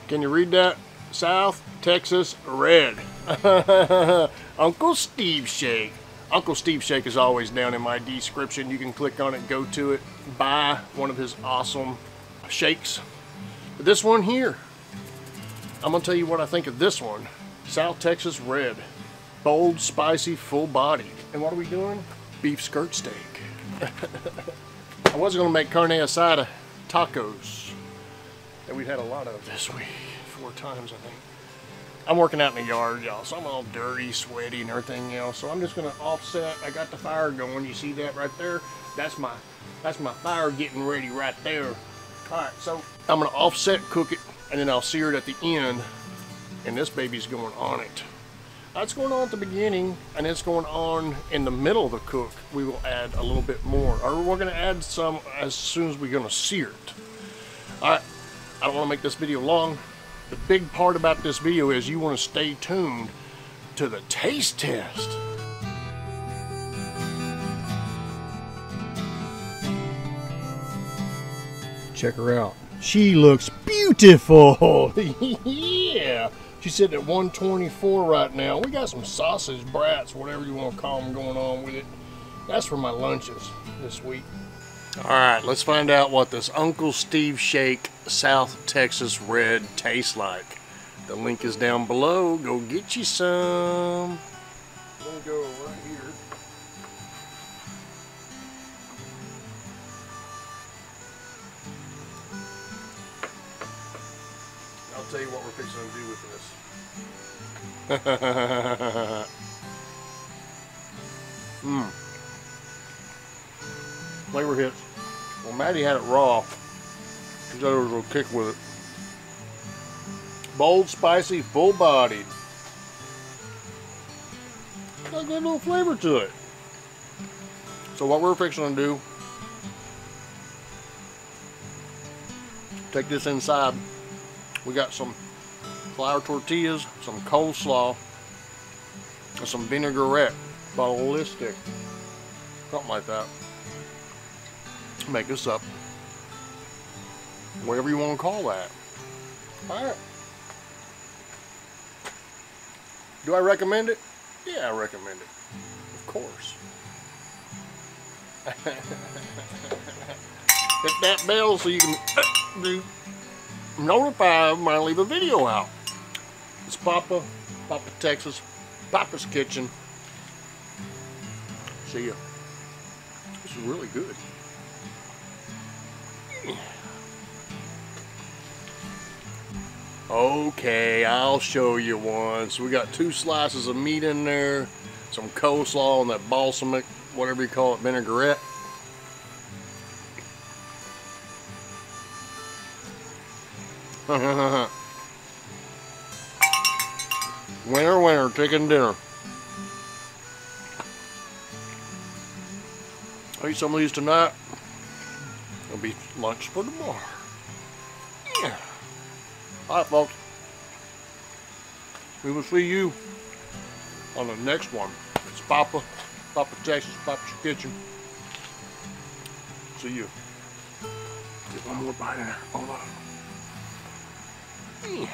Can you read that? South Texas Red. Uncle Steve Shake. Uncle Steve Shake is always down in my description. You can click on it, go to it, buy one of his awesome shakes. But this one here, I'm gonna tell you what I think of this one. South Texas Red. Bold, spicy, full bodied. And what are we doing? Beef skirt steak. I was gonna make carne asada tacos that we've had a lot of this week. 4 times, I think. I'm working out in the yard, y'all, so I'm all dirty, sweaty, and everything else. So I'm just gonna offset. I got the fire going. You see that right there? That's my fire getting ready right there. All right, so I'm gonna offset cook it, and then I'll sear it at the end. And this baby's going on it. That's going on at the beginning, and it's going on in the middle of the cook. We will add a little bit more, or we're gonna add some as soon as we're gonna sear it. All right, I don't want to make this video long. The big part about this video is you want to stay tuned to the taste test. Check her out. She looks beautiful. Yeah. She's sitting at 124 right now. We got some sausage brats, whatever you want to call them, going on with it. That's for my lunches this week. All right, let's find out what this Uncle Steve Shake South Texas Red tastes like. The link is down below. Go get you some. I'm gonna go right here. I'll tell you what we're fixing to do with this. Flavor hits. Well, Maddie had it raw. She thought it was a little kick with it. Bold, spicy, full-bodied. Got a good little flavor to it. So what we're fixing to do, take this inside. We got some flour tortillas, some coleslaw, and some vinaigrette, ballistic, something like that. Make this up, whatever you want to call that. All right. Do I recommend it? Yeah, I recommend it. Of course. Hit that bell so you can be notified when I leave a video out. It's Papa Texas, Papa's Kitchen. See ya. This is really good. Okay, I'll show you one. So we got 2 slices of meat in there, some coleslaw and that balsamic, whatever you call it, vinaigrette. Winner, winner, chicken dinner. I'll eat some of these tonight. It'll be lunch for tomorrow. Yeah. Alright, folks. We will see you on the next one. It's Papa Texas, Papa's Kitchen. See you. Get one more bite in there. Hold on. Yeah.